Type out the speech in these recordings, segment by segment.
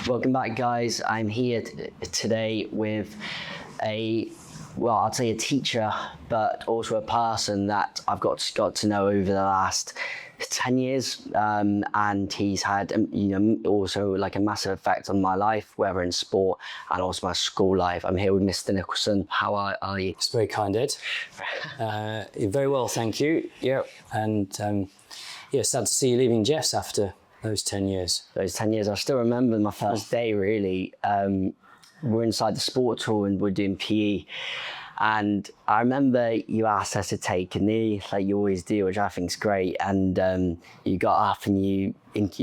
Welcome back, guys. I'm here today with I'd say a teacher, but also a person that I've got to know over the last 10 years, and he's had also like a massive effect on my life, whether in sport and also my school life. I'm here with Mr. Nicholson. How are you? It's very kind, Ed. Very well, thank you. Yeah, and sad to see you leaving JESS after those 10 years. Those 10 years, I still remember my first day, really. We're inside the sports hall and we're doing PE. And I remember you asked us to take a knee, like you always do, which I think is great. And you got up and you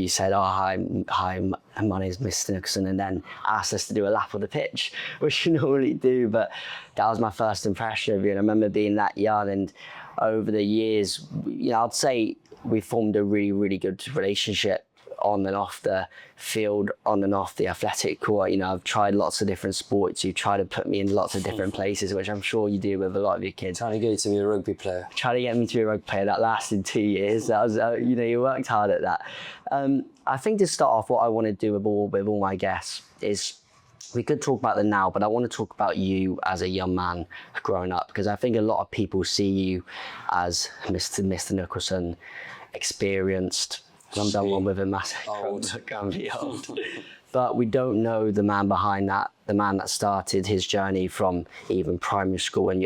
said, "Oh, hi, my name is Mr. Nicholson," and then asked us to do a lap of the pitch, which you normally do. But that was my first impression of you. And I remember being that young, and over the years, I'd say we formed a really, really good relationship on and off the field, on and off the athletic court. I've tried lots of different sports. You try to put me in lots of different places, which I'm sure you do with a lot of your kids. Trying to get you to be a rugby player. Trying to get me to be a rugby player. That lasted 2 years. That was, you worked hard at that. I think to start off, what I want to do with all my guests is, we could talk about the now, but I want to talk about you as a young man growing up, because I think a lot of people see you as Mr. Nicholson, experienced, someone with a massive can be old. But we don't know the man behind that, the man that started his journey from even primary school and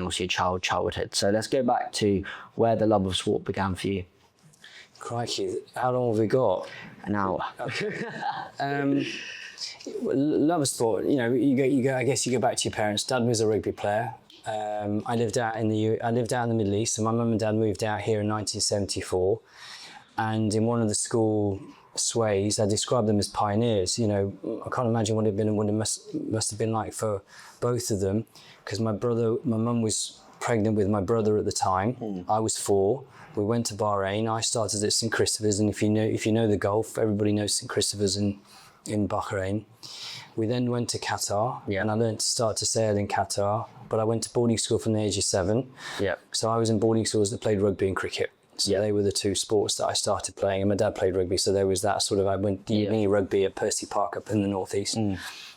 also your childhood. So let's go back to where the love of sport began for you. Crikey, how long have we got? An hour. Love of sport. I guess you go back to your parents. Dad was a rugby player. I lived out in the Middle East, so my mum and dad moved out here in 1974. And in one of the school sways, I described them as pioneers. I can't imagine what it must have been like for both of them, because my mum was pregnant with my brother at the time. I was 4. We went to Bahrain. I started at St Christopher's, and if you know the Gulf, everybody knows St Christopher's in Bahrain. We then went to Qatar, and I learned to start to sail in Qatar. But I went to boarding school from the age of 7. Yeah. So I was in boarding schools that played rugby and cricket. So they were the two sports that I started playing, and my dad played rugby, so there was that sort of, I went mini rugby at Percy Park up in the northeast,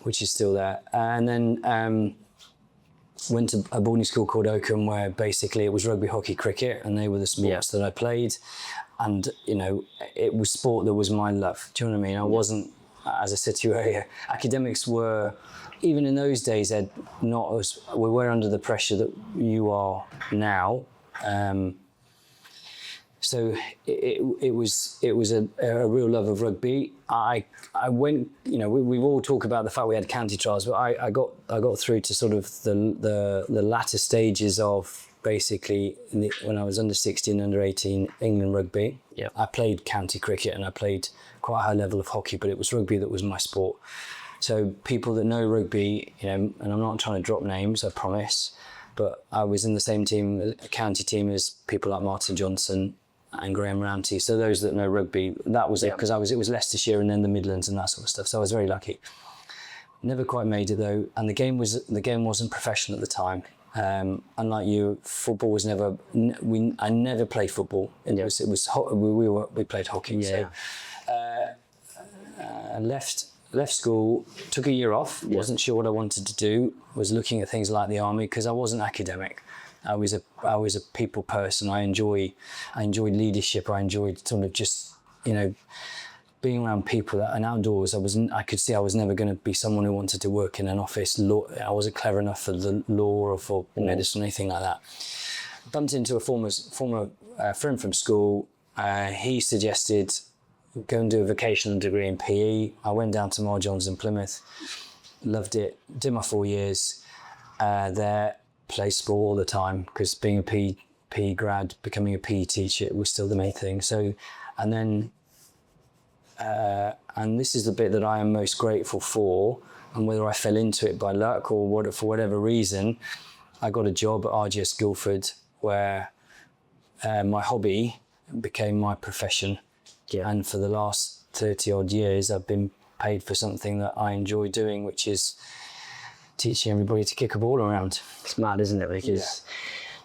which is still there. And then went to a boarding school called Oakham, where basically it was rugby, hockey, cricket, and they were the sports that I played. And, it was sport that was my love. Do you know what I mean? I wasn't, as I said to you earlier, academics were, even in those days, Ed, not as, we were under the pressure that you are now. So it was a real love of rugby. I went, we all talk about the fact we had county trials, but I got through to sort of the latter stages of basically when I was under 16, under 18 England rugby. Yeah. I played county cricket and I played quite a high level of hockey, but it was rugby that was my sport. So people that know rugby, and I'm not trying to drop names, I promise, but I was in the same team, a county team, as people like Martin Johnson and Graham Rounty. So those that know rugby, that was it, because it was Leicestershire and then the Midlands and that sort of stuff. So I was very lucky. Never quite made it though, and the game wasn't professional at the time. Unlike you, football was never. I never played football. We played hockey. Yeah. So left school, took a year off. Wasn't sure what I wanted to do. Was looking at things like the army, because I wasn't academic. I was a people person. I enjoyed leadership. I enjoyed sort of just, being around people and outdoors. I could see I was never going to be someone who wanted to work in an office. I wasn't clever enough for the law or for medicine or anything like that. Bumped into a former friend from school. He suggested go and do a vocational degree in PE. I went down to Mar Johns in Plymouth. Loved it. Did my 4 years there. Play sport all the time, because being a PE grad, becoming a PE teacher was still the main thing. So, and then, and this is the bit that I am most grateful for, and whether I fell into it by luck or for whatever reason, I got a job at RGS Guildford, where my hobby became my profession. Yeah. And for the last 30 odd years, I've been paid for something that I enjoy doing, which is teaching everybody to kick a ball around. It's mad, isn't it? Because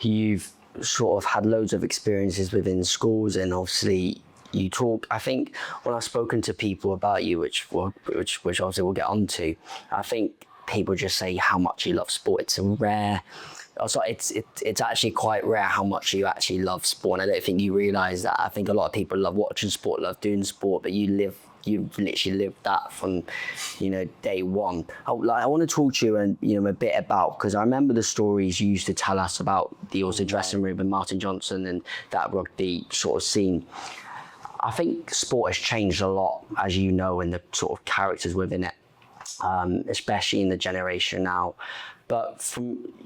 you've sort of had loads of experiences within schools, and obviously you talk. I think when I've spoken to people about you, which obviously we'll get onto, I think people just say how much you love sport. It's a rare. Also, it's actually quite rare how much you actually love sport. And I don't think you realise that. I think a lot of people love watching sport, love doing sport, but you've literally lived that from, day one. I want to talk to you and a bit about, because I remember the stories you used to tell us about the also dressing room and Martin Johnson and that rugby sort of scene. I think sport has changed a lot, as you know, and the sort of characters within it, especially in the generation now. But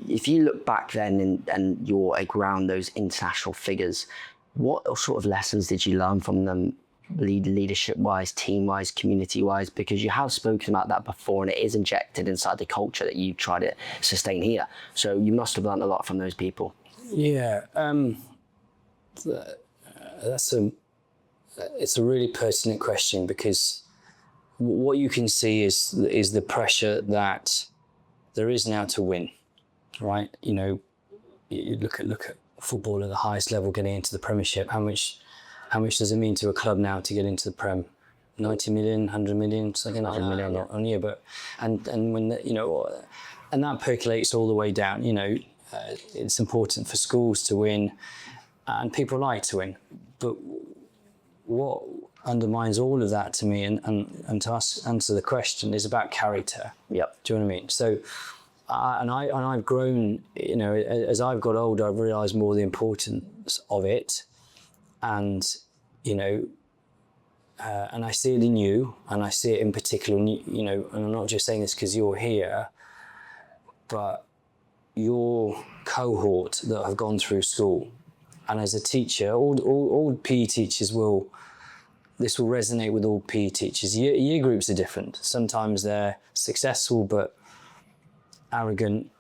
if you look back then and you're around those international figures, what sort of lessons did you learn from them, leadership-wise, team-wise, community-wise? Because you have spoken about that before, and it is injected inside the culture that you try to sustain here. So you must have learned a lot from those people. Yeah, it's a really pertinent question, because what you can see is the pressure that there is now to win, right? You look at football at the highest level getting into the Premiership. How much does it mean to a club now to get into the Prem? 90 million, 100 million, something like 100 million on a year. But and when and that percolates all the way down. It's important for schools to win, and people like to win. But what undermines all of that to me, and to answer the question, is about character. Yep. Do you know what I mean? So, I've grown. As I've got older, I've realised more the importance of it, and and I see it in you, and I see it in particular. And I'm not just saying this because you're here, but your cohort that have gone through school, and as a teacher, all PE teachers this will resonate with all PE teachers. Year groups are different. Sometimes they're successful but arrogant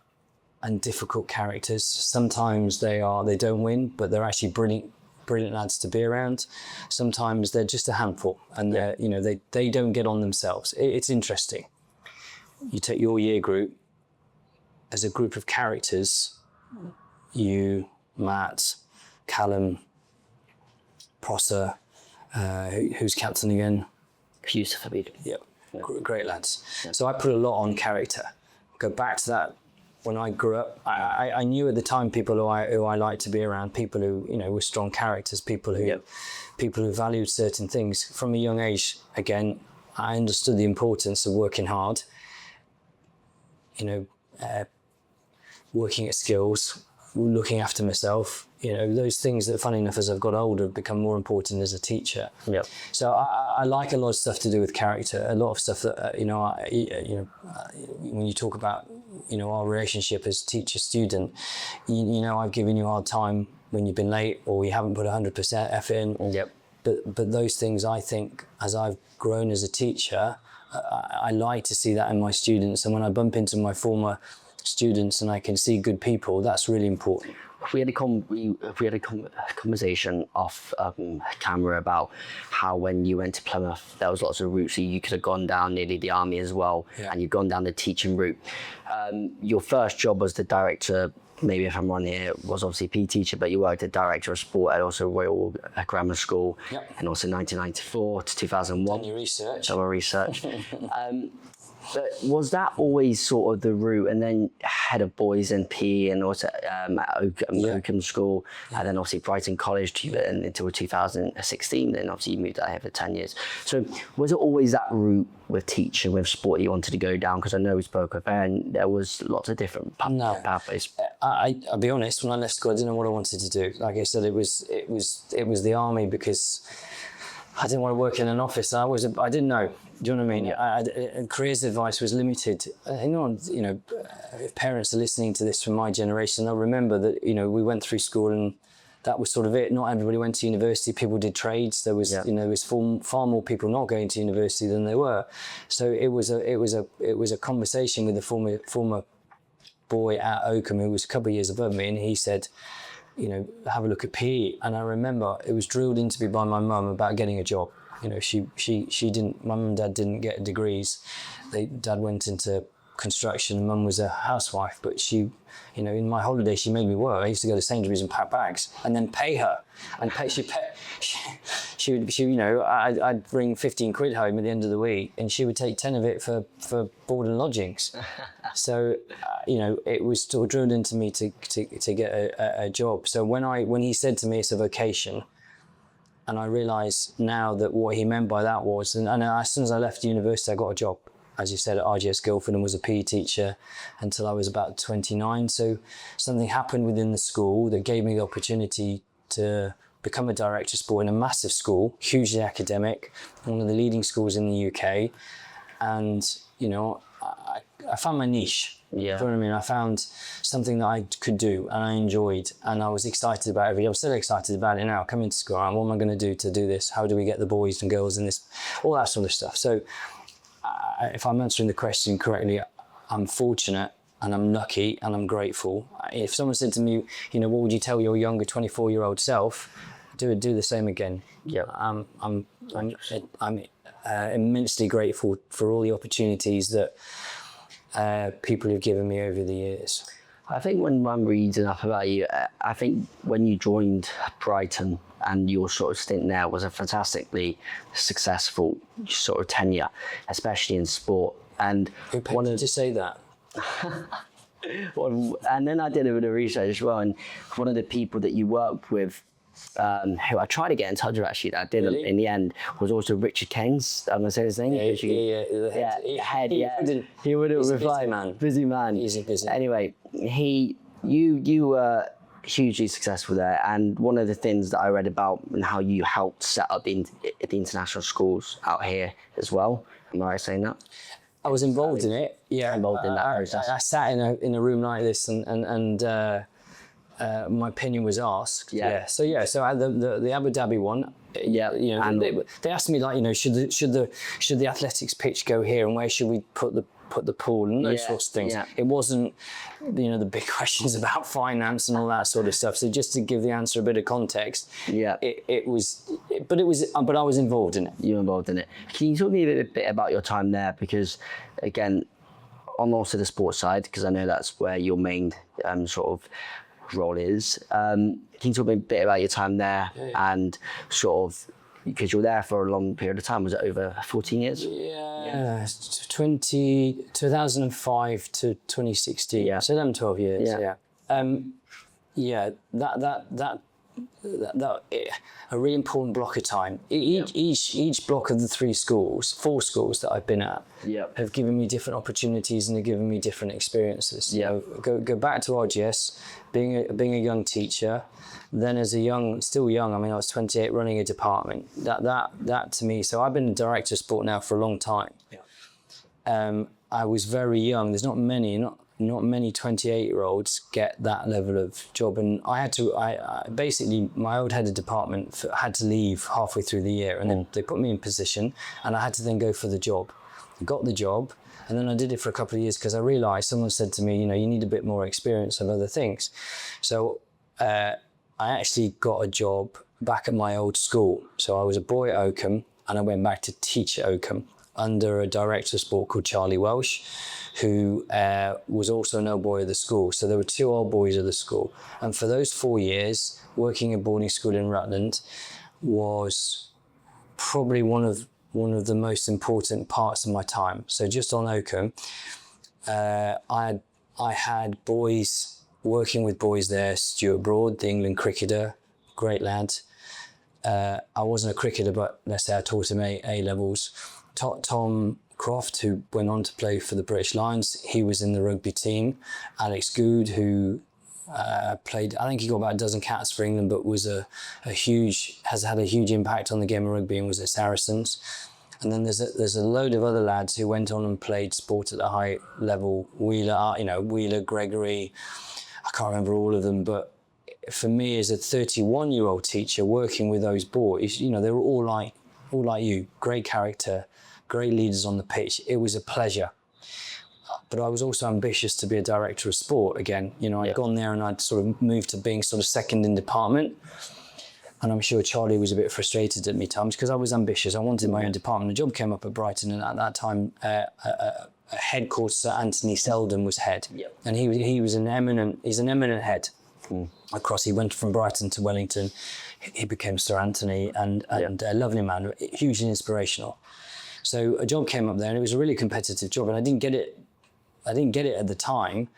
and difficult characters. Sometimes they don't win, but they're actually brilliant lads to be around. Sometimes they're just a handful, and they don't get on themselves. It's interesting. You take your year group as a group of characters. You, Matt, Callum, Prosser, who's captain again? Yusuf Habib. Yep, great lads. Yeah. So I put a lot on character. Go back to that. When I grew up, I knew at the time people who I liked to be around, people who were strong characters, people who valued certain things. From a young age, again, I understood the importance of working hard. Working at skills, looking after myself. Those things that, funny enough, as I've got older, have become more important as a teacher. Yep. So I like a lot of stuff to do with character. A lot of stuff that when you talk about our relationship as teacher-student, I've given you a hard time when you've been late or you haven't put 100% effort in. Yep. But those things, I think, as I've grown as a teacher, I like to see that in my students. And when I bump into my former students and I can see good people, that's really important. We had a conversation off camera about how when you went to Plymouth, there was lots of routes. So you could have gone down nearly the army as well, yeah. And you've gone down the teaching route. Your first job was the director, maybe if I'm wrong here, was obviously a PE teacher, but you worked as director of sport at also Royal Grammar School, yep. And also 1994 to 2001. Done your research. So our research. But was that always sort of the route, and then head of boys and PE, and also at Oakham School, and then obviously Brighton College until 2016, then obviously you moved out here for 10 years. So was it always that route with teaching, with sport you wanted to go down? Because I know we spoke of it, and there was lots of different pathways. I'll be honest, when I left school, I didn't know what I wanted to do. Like I said, it was the army, because I didn't want to work in an office. I didn't know. Do you know what I mean? Yeah. Careers advice was limited. If parents are listening to this from my generation, they'll remember that we went through school and that was sort of it. Not everybody went to university. People did trades. There was there was far more people not going to university than there were. So it was a conversation with the former boy at Oakham who was a couple of years above me, and he said, have a look at PE. And I remember it was drilled into me by my mum about getting a job. She didn't. My mum and dad didn't get degrees. Dad went into construction. Mum was a housewife, but she, you know, in my holiday, she made me work. I used to go to Sainsbury's and pack bags and then pay her. And she would, you know, I'd bring 15 quid home at the end of the week and she would take 10 of it for board and lodgings. So, you know, it was still drilled into me to get a job. So when he said to me it's a vocation, and I realised now that what he meant by that was, and as soon as I left university, I got a job, as you said, at RGS Guildford, and was a PE teacher until I was about 29. So something happened within the school that gave me the opportunity to become a director of sport in a massive school, hugely academic, one of the leading schools in the UK. And, you know, I found my niche. Yeah. You know what I mean? I found something that I could do and I enjoyed and I was excited about every day. I'm still excited about it now. Come into school, what am I going to do this? How do we get the boys and girls in this? All that sort of stuff. So if I'm answering the question correctly, I'm fortunate and I'm lucky and I'm grateful. If someone said to me, you know, what would you tell your younger 24-year-old self? Do the same again. Yeah, I'm immensely grateful for all the opportunities that people have given me over the years. I think when I'm reading up about you, I think when you joined Brighton and your sort of stint there was a fantastically successful sort of tenure, especially in sport. And who paid you to say that? And then I did a bit of research as well, and one of the people that you worked with, who I tried to get in touch with actually, that I did in the end, was also Richard Keynes. I'm gonna say his name. The head. He would have replied. Busy man. Easy busy. Anyway, you were hugely successful there, and one of the things that I read about and how you helped set up the international schools out here as well. Am I right saying that? I was involved in it. Yeah, involved in that process. I sat in a room like this and my opinion was asked. Yeah. So at the Abu Dhabi one. Yeah. You know, and they asked me, like, you know, should the athletics pitch go here and where should we put the pool and those sorts of things. Yeah. It wasn't, you know, the big questions about finance and all that sort of stuff. So just to give the answer a bit of context. Yeah. But I was involved in it. You were involved in it. Can you talk to me a bit about your time there? Because again, on also the sports side, because I know that's where your main sort of role is. Can you talk to me a bit about your time there and sort of, because you were there for a long period of time, was it over 14 years? Yeah. 2005 to 2016. Yeah. So 11, 12 years. Yeah. That a really important block of time. Each block of the four schools that I've been at have given me different opportunities and have given me different experiences. Yeah. Go back to RGS, being a young teacher, then as still young, I mean, I was 28 running a department. That to me, so I've been a director of sport now for a long time. Yeah. I was very young. There's not many 28-year-olds get that level of job, and I basically, my old head of department had to leave halfway through the year, and then they put me in position, and I had to then go for the job. I got the job, and then I did it for a couple of years because I realised, someone said to me, you know, you need a bit more experience of other things. So I actually got a job back at my old school. So I was a boy at Oakham, and I went back to teach at Oakham under a director of sport called Charlie Welsh, who was also an old boy of the school. So there were two old boys of the school. And for those 4 years, working at boarding school in Rutland was probably one of the most important parts of my time. So just on Oakham, I had boys, working with boys there, Stuart Broad, the England cricketer, great lad. I wasn't a cricketer, but let's say I taught him A levels. Tom Croft, who went on to play for the British Lions, he was in the rugby team. Alex Good, who played, I think he got about a dozen caps for England, but was has had a huge impact on the game of rugby and was at Saracens. And then there's a load of other lads who went on and played sport at a high level. Wheeler, Gregory, I can't remember all of them, but for me as a 31-year-old teacher working with those boys, you know, they were all like you, great character, great leaders on the pitch. It was a pleasure. But I was also ambitious to be a director of sport again. You know, I'd gone there and I'd sort of moved to being sort of second in department. And I'm sure Charlie was a bit frustrated at me times because I was ambitious. I wanted my own department. A job came up at Brighton, and at that time, a head called Sir Anthony Selden was head. Yep. And he's an eminent head. Across, he went from Brighton to Wellington. He became Sir Anthony, and a lovely man, hugely inspirational. So a job came up there, and it was a really competitive job, and I didn't get it at the time.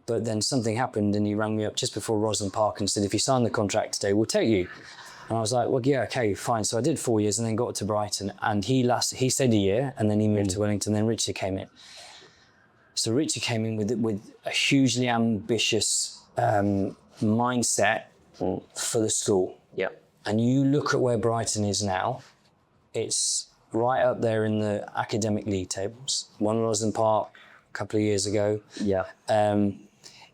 But then something happened, and he rang me up just before Rosslyn Park and said, "If you sign the contract today, we'll take you." And I was like, "Well, yeah, okay, fine." So I did 4 years, and then got to Brighton, and he stayed a year, and then he moved to Wellington. Then Richard came in. So Richard came in with a hugely ambitious mindset for the school. Yep. And you look at where Brighton is now, it's right up there in the academic league tables. Won Rosslyn Park a couple of years ago. Yeah.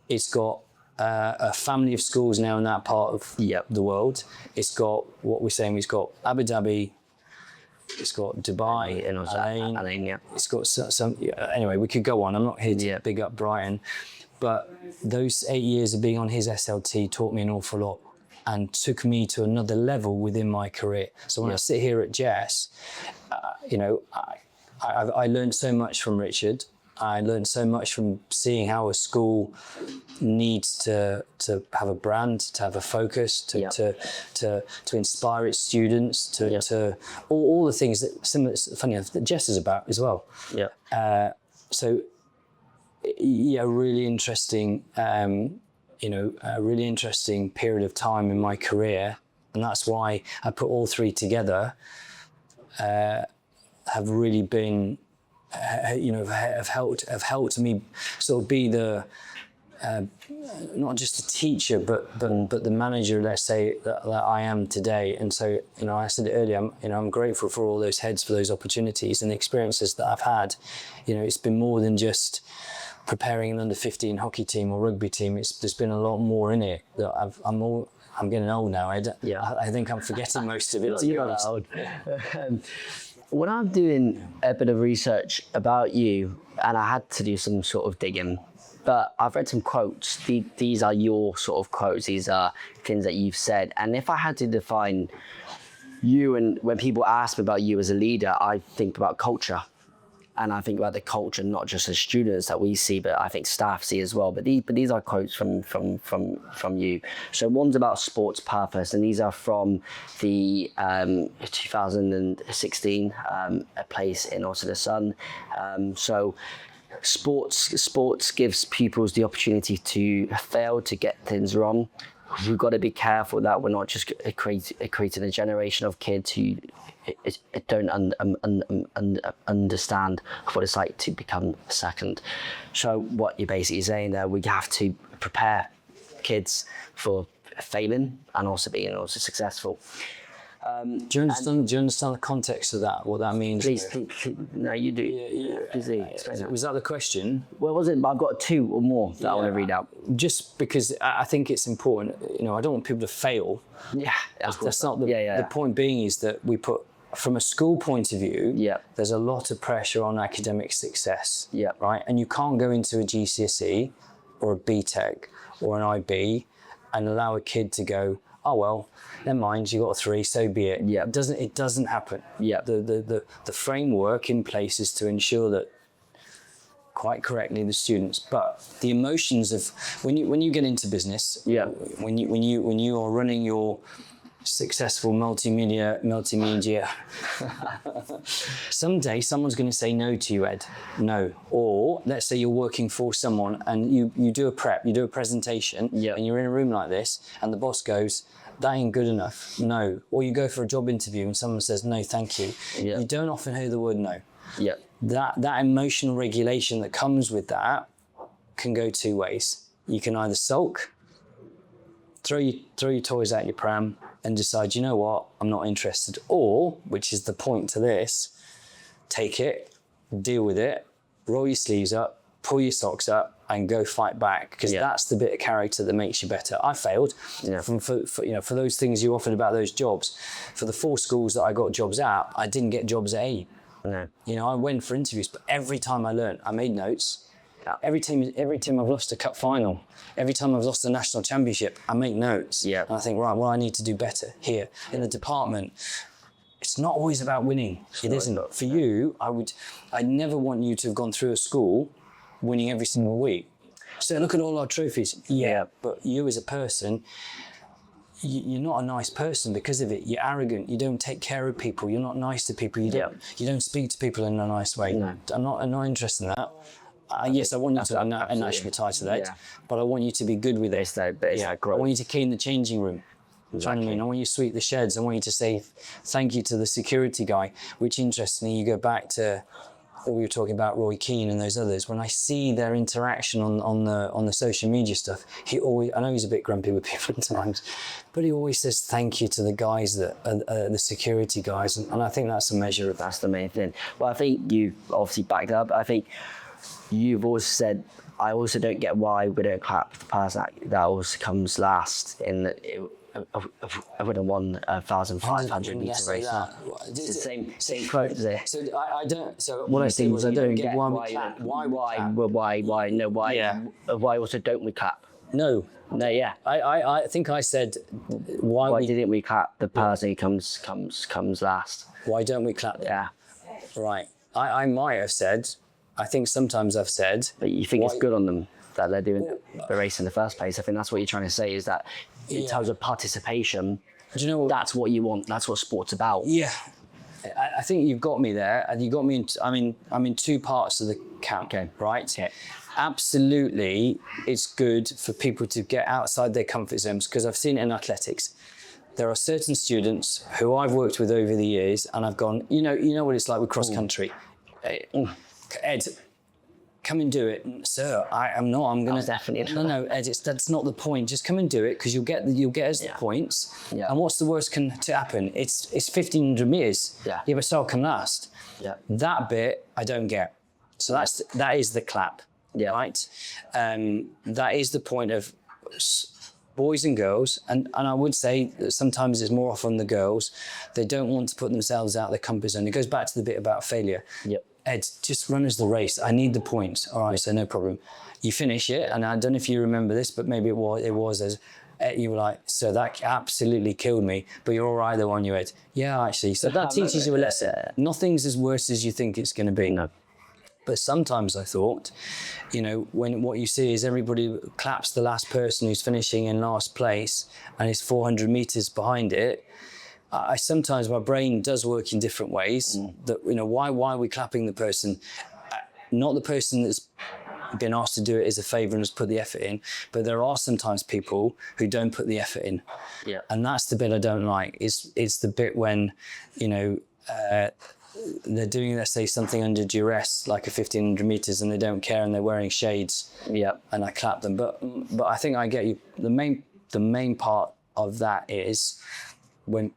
It's got a family of schools now in that part of the world. It's got what we're saying, it's got Abu Dhabi, it's got Dubai, and also Alain, yeah. It's got some anyway, we could go on. I'm not here to big up Brighton. But those 8 years of being on his SLT taught me an awful lot and took me to another level within my career. So when I sit here at JESS, I learned so much from Richard. I learned so much from seeing how a school needs to have a brand, to have a focus, to inspire its students, to all the things that funny enough, that JESS is about as well. Yeah. Really interesting, a really interesting period of time in my career, and that's why I put all three together. Have really been, have helped me sort of be the not just a teacher, but the manager, let's say, that I am today. And so, I said it earlier, I'm grateful for all those heads, for those opportunities and the experiences that I've had. It's been more than just preparing an under-15 hockey team or rugby team. There's been a lot more in it. That I'm getting old now. I think I'm forgetting most of it. You're not old. When I'm doing a bit of research about you, and I had to do some sort of digging, but I've read some quotes. These are your sort of quotes. These are things that you've said. And if I had to define you, and when people ask me about you as a leader, I think about culture. And I think about the culture, not just as students that we see, but I think staff see as well. But these are quotes from you. So one's about sports purpose, and these are from the 2016 A Place in Also the Sun. So sports gives pupils the opportunity to fail, to get things wrong. We've got to be careful that we're not just creating a generation of kids who don't understand what it's like to become second. So what you're basically saying there, we have to prepare kids for failing and also being successful. Do you understand the context of that? What that means? Please, no, you do. Please explain that. Was that the question? Well, was it? But I've got two or more that I want to read out. Just because I think it's important. I don't want people to fail. Yeah, that's not the. The point being is that we put, from a school point of view, there's a lot of pressure on academic success. Yeah. Right, and you can't go into a GCSE or a BTEC or an IB and allow a kid to go, oh well, never mind, you got a 3, so be it. Yeah. It doesn't happen. Yeah. The framework in place is to ensure that, quite correctly, the students, but the emotions of when you get into business, when you are running your successful multimedia someday someone's going to say no to you, Ed. No. Or let's say you're working for someone and you do a presentation, and you're in a room like this and the boss goes, that ain't good enough. No. Or you go for a job interview and someone says no, thank you. You don't often hear the word no. That emotional regulation that comes with that can go two ways. You can either sulk, throw your toys out your pram and decide, you know what, I'm not interested. Or, which is the point to this, take it, deal with it, roll your sleeves up, pull your socks up and go fight back, because that's the bit of character that makes you better. I failed for those things you offered about those jobs. For the 4 schools that I got jobs at, I didn't get jobs at any. No. I went for interviews, but every time I learned, I made notes. Every team I've lost a cup final, every time I've lost a national championship, I make notes. And I think, right, well, I need to do better here in the department. it's not always about winning. It isn't. For you, I'd never want you to have gone through a school winning every single week. So look at all our trophies. Yeah, but you as a person, you're not a nice person because of it. You're arrogant. You don't take care of people. You're not nice to people. You don't speak to people in a nice way. No. I'm not interested in that. Yes, I want you to, and that should be tied to that, but I want you to be good with it. I want you to clean the changing room. Exactly. I want you to sweep the sheds. I want you to say thank you to the security guy, which interestingly, you go back to what we were talking about, Roy Keane and those others. When I see their interaction on the social media stuff, he always, I know he's a bit grumpy with people at times, but he always says thank you to the guys that are the security guys. And I think that's a measure of, that's the main thing. Well, I think you obviously backed up. I think you've also said, I also don't get why we don't clap the person that always comes last in I would have won 1,500 meter race. It's the same quote there. So I don't. So one of the things I don't get why also don't we clap? No, yeah. I think I said why didn't we clap the person who comes last? Why don't we clap them? Yeah. Right. I might have said. I think sometimes I've said. But you think it's good on them that they're doing the race in the first place? I think that's what you're trying to say, is that in terms of participation, do you know what, that's what you want. That's what sport's about. Yeah, I think you've got me there, and you got me. I'm in two parts of the camp. Okay. Right. Yeah. Absolutely, it's good for people to get outside their comfort zones, because I've seen it in athletics. There are certain students who I've worked with over the years, and I've gone, you know what it's like with cross country. Ed, come and do it. Sir, I'm not. I'm going to definitely. No, Ed, that's not the point. Just come and do it, because you'll get us the points. Yeah. And what's the worst can to happen? It's 1,500 meters. Yeah. But so I can last. Yeah. That bit I don't get. So that is the clap. Yeah. Right. That is the point of boys and girls, and I would say that sometimes it's more often the girls. They don't want to put themselves out of their comfort zone. It goes back to the bit about failure. Yep. Ed, just run us the race. I need the points. All right, so no problem. You finish it, and I don't know if you remember this, but maybe it was as you were like, so that absolutely killed me, but you're all right though, aren't you, Ed? Yeah, actually. So that teaches you a lesson. Nothing's as worse as you think it's going to be. No. But sometimes I thought, when what you see is everybody claps the last person who's finishing in last place and is 400 meters behind it, sometimes my brain does work in different ways. That why are we clapping the person, not the person that's been asked to do it as a favour and has put the effort in, but there are sometimes people who don't put the effort in. Yeah. And that's the bit I don't like. It's the bit when they're doing, let's say, something under duress, like a 1,500 meters, and they don't care and they're wearing shades. Yeah. And I clap them. But I think I get you. The main part of that is when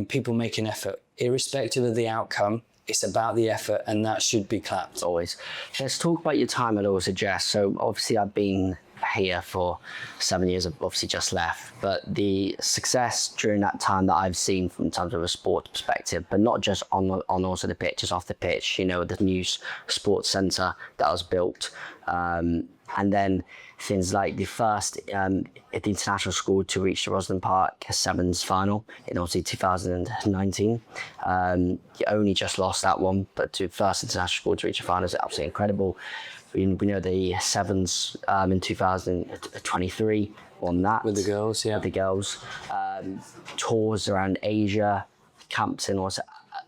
people make an effort, irrespective of the outcome, it's about the effort, and that should be clapped. Always. Let's talk about your time at JESS. So obviously I've been here for 7 years. I've obviously just left, but the success during that time that I've seen from terms of a sports perspective, but not just on also the pitch, just off the pitch, the new sports centre that was built, and then things like the first at the international school to reach the Rosslyn Park Sevens final in obviously 2019. You only just lost that one, but to first international school to reach a final is absolutely incredible. We know the Sevens in 2023 won that. With the girls, yeah. With the girls. Tours around Asia, camps in also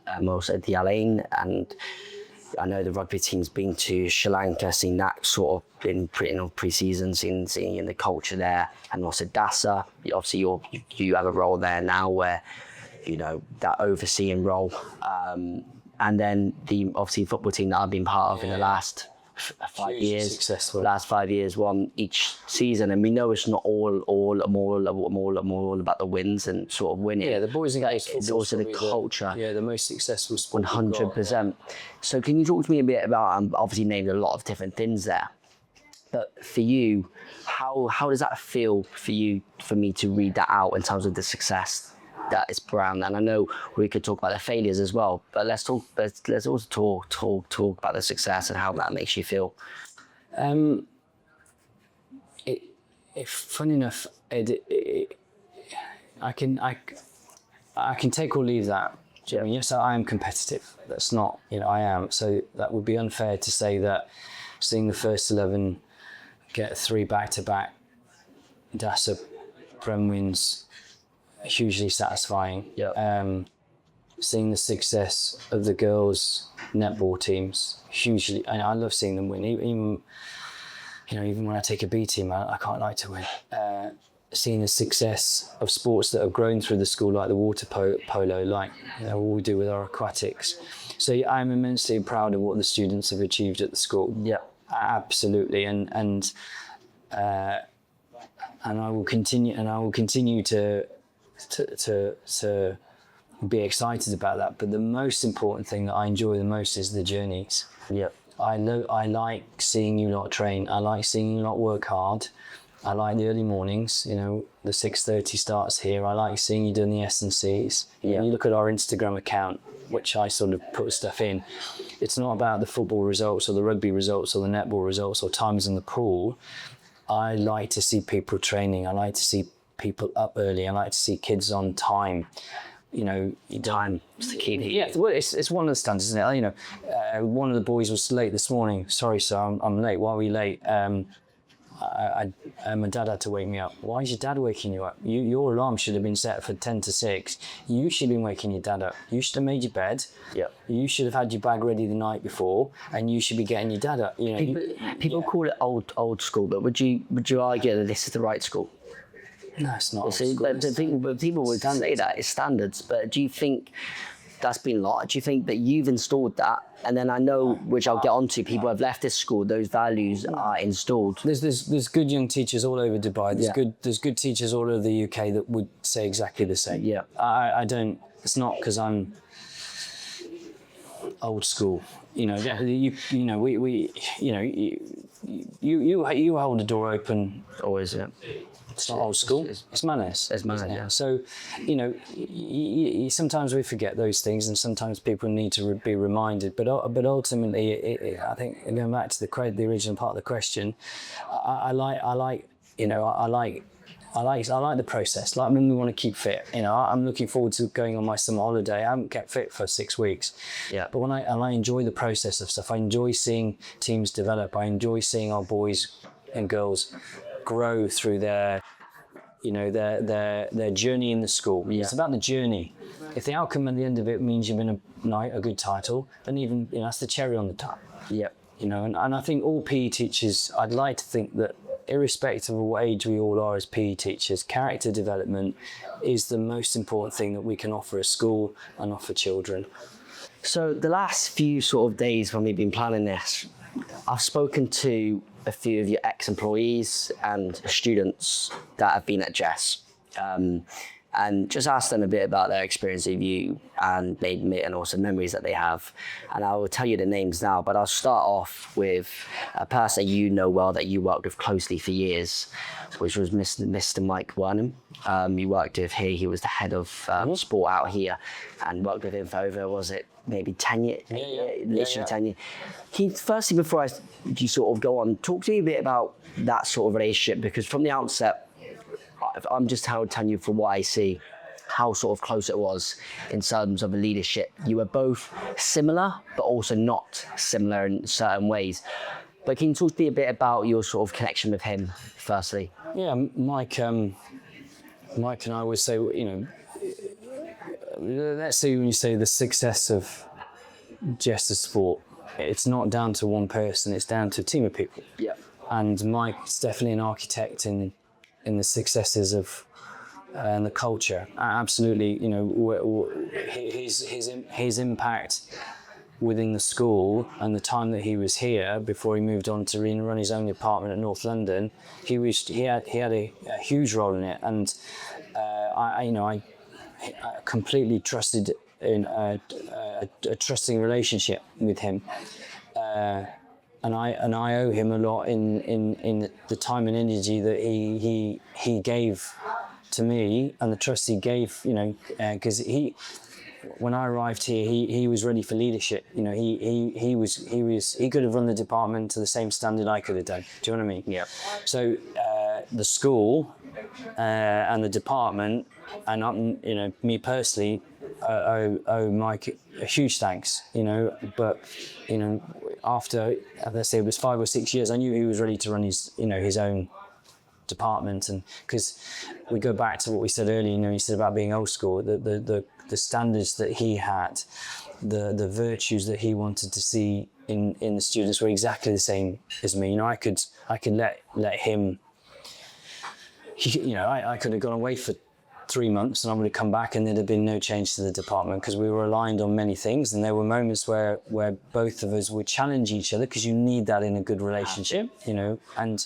at the Alain, and I know the rugby team's been to Sri Lanka, seen that sort of in pre-season, seeing the culture there, and also DASA. Obviously, you have a role there now where, that overseeing role, and then the obviously football team that I've been part of in the last 5 years. Successful. Last 5 years, won each season, and we know it's not all about the wins and sort of winning. Yeah, the boys and girls. It's also the culture. The most successful sport. 100%. So can you talk to me a bit about? Obviously named a lot of different things there, but for you, how does that feel for me to read that out in terms of the success that is around? And I know we could talk about the failures as well, but let's also talk about the success and how that makes you feel. Funny enough, I can take or leave that. Do you know what I mean? Yes, I am competitive. That's not, I am. So that would be unfair to say that seeing the first 11 get 3 back-to-back DASA Prem wins, hugely satisfying. Seeing the success of the girls' netball teams, hugely, and I love seeing them win. Even when I take a B team, I can't like to win. Seeing the success of sports that have grown through the school, like the water polo, like what we do with our aquatics. So I'm immensely proud of what the students have achieved at the school. Yeah, absolutely, and I will continue, to be excited about that. But the most important thing that I enjoy the most is the journeys. Yeah, I like seeing you lot train. I like seeing you lot work hard. I like the early mornings, the 6:30 starts here. I like seeing you doing the S&Cs. When you look at our Instagram account, which I sort of put stuff in, it's not about the football results or the rugby results or the netball results or times in the pool. I like to see people training. I like to see people up early. I like to see kids on time. Time is the key. Yeah, well, it's one of the standards, isn't it? One of the boys was late this morning. Sorry, sir, I'm late. Why are we late? My dad had to wake me up. Why is your dad waking you up? Your alarm should have been set for 10 to 6. You should have been waking your dad up. You should have made your bed. Yeah. You should have had your bag ready the night before, and you should be getting your dad up. People call it old school, but would you argue that this is the right school? No, it's not. People would say that it's standards, but do you think that's been lost? Do you think that you've installed that? And then I know, which I'll get onto, people have left this school, those values are installed. There's good young teachers all over Dubai. There's good teachers all over the UK that would say exactly the same. Yeah. I don't. It's not because I'm old school. You hold the door open. Always, yeah. It's not old school. It's manners. It's manners, yeah. So, sometimes we forget those things, and sometimes people need to be reminded. But ultimately, I think going back to the original part of the question, I like the process. Like, we want to keep fit. I'm looking forward to going on my summer holiday. I haven't kept fit for 6 weeks. Yeah. But I enjoy the process of stuff. I enjoy seeing teams develop. I enjoy seeing our boys and girls grow through their journey in the school. Yeah. It's about the journey. If the outcome at the end of it means you win a good title, then even that's the cherry on the top. Yeah. And I think all PE teachers, I'd like to think that irrespective of what age we all are as PE teachers, character development is the most important thing that we can offer a school and offer children. So the last few sort of days when we've been planning this, I've spoken to a few of your ex-employees and students that have been at JESS, and just asked them a bit about their experience with you and also memories that they have. And I will tell you the names now, but I'll start off with a person you know well that you worked with closely for years, which was Mr. Mike Wernham. You worked with here. He was the head of sport out here, and worked with him for over, was it maybe 10 years? Literally 10 years. Firstly, before you sort of go on, talk to me a bit about that sort of relationship, because from the outset, I'm just telling you from what I see, how sort of close it was in terms of leadership. You were both similar, but also not similar in certain ways. But can you talk to me a bit about your sort of connection with him, firstly? Yeah, Mike and I would say, let's say when you say the success of JESS Sport, it's not down to one person, it's down to a team of people. Yeah. And Mike's definitely an architect in the successes of and the culture. Absolutely, his impact within the school and the time that he was here before he moved on to run his own department at North London, he had a huge role in it, and I completely trusted in a trusting relationship with him. And I owe him a lot in the time and energy that he gave to me, and the trust he gave, because when I arrived here, he was ready for leadership. He could have run the department to the same standard I could have done. Do you know what I mean? Yeah. So the school and the department, and me personally, owe Mike a huge thanks, you know. But, you know, after, as I say, it was 5 or 6 years, I knew he was ready to run his, you know, his own department. And because we go back to what we said earlier, you know, you said about being old school, the standards that he had, the virtues that he wanted to see in the students were exactly the same as me. You know, I could let him, you know, I could have gone away for 3 months and I would have come back and there'd have been no change to the department, because we were aligned on many things, and there were moments where both of us would challenge each other, because you need that in a good relationship, you know. And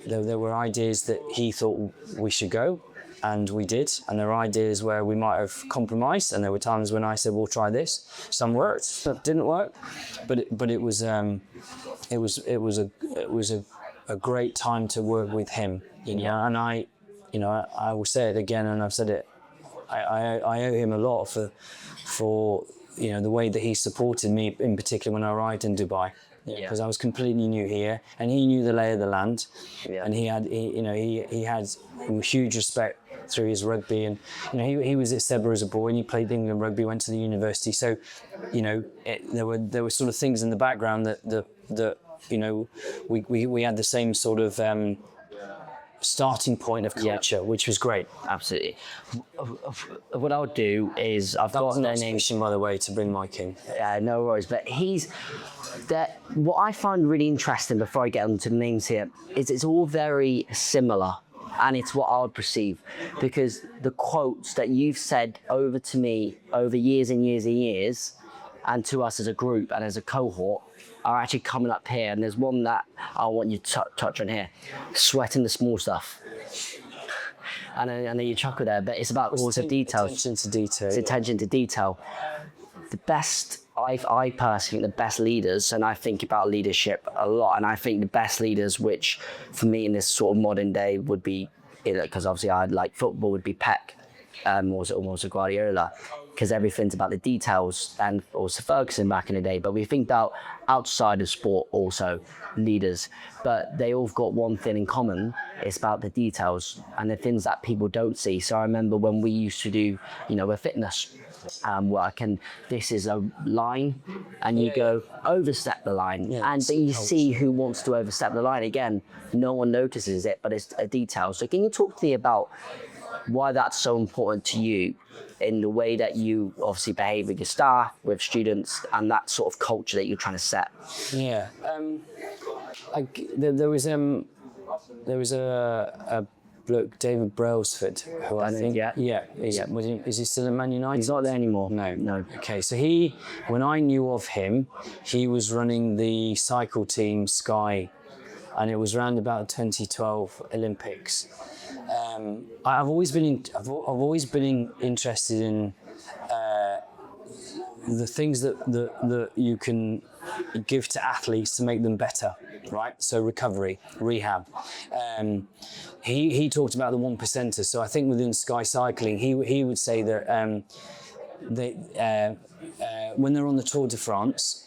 there were ideas that he thought we should go, and we did, and there were ideas where we might have compromised, and there were times when I said, we'll try this. Some worked, some didn't work, but it was a great time to work with him, you know. And I will say it again, and I've said it, I owe him a lot for you know, the way that he supported me, in particular when I arrived in Dubai. Because I was completely new here, and he knew the lay of the land, and he had huge respect through his rugby, and you know, he was at Seba as a boy, and he played England rugby, went to the university. So, you know, there were sort of things in the background that you know, we had the same sort of starting point of culture, which was great. Absolutely. What I'll do is I've got their names, by the way, to bring Mike in. Yeah, no worries. But what I find really interesting before I get onto the names here is it's all very similar, and it's what I would perceive, because the quotes that you've said over to me over years and years and years, and to us as a group and as a cohort, are actually coming up here. And there's one that I want you to touch on here: sweating the small stuff. I know you chuckle there, but it's about all the details. Attention to detail. It's attention to detail. The best, I personally think the best leaders, and I think about leadership a lot, and I think the best leaders, which for me in this sort of modern day would be, because obviously I'd like football, would be Pep, almost a Guardiola, because everything's about the details, and also Ferguson back in the day. But we think about outside of sport also leaders, but they all got one thing in common: it's about the details and the things that people don't see. So I remember when we used to do, you know, a fitness work, and this is a line, and you go overstep the line, and then you see who wants to overstep the line. Again, no one notices it, but it's a detail. So can you talk to me about why that's so important to you in the way that you obviously behave with your staff, with students, and that sort of culture that you're trying to set? Yeah, there was a bloke, David Brailsford, who I think, is he still in Man United? He's not there anymore. No. Okay, so when I knew of him, he was running the cycle team Sky, and it was around about the 2012 Olympics. I've always been interested in the things that you can give to athletes to make them better, right? So recovery, rehab. He talked about the 1%ers. So I think within Sky Cycling, he would say that when they're on the Tour de France,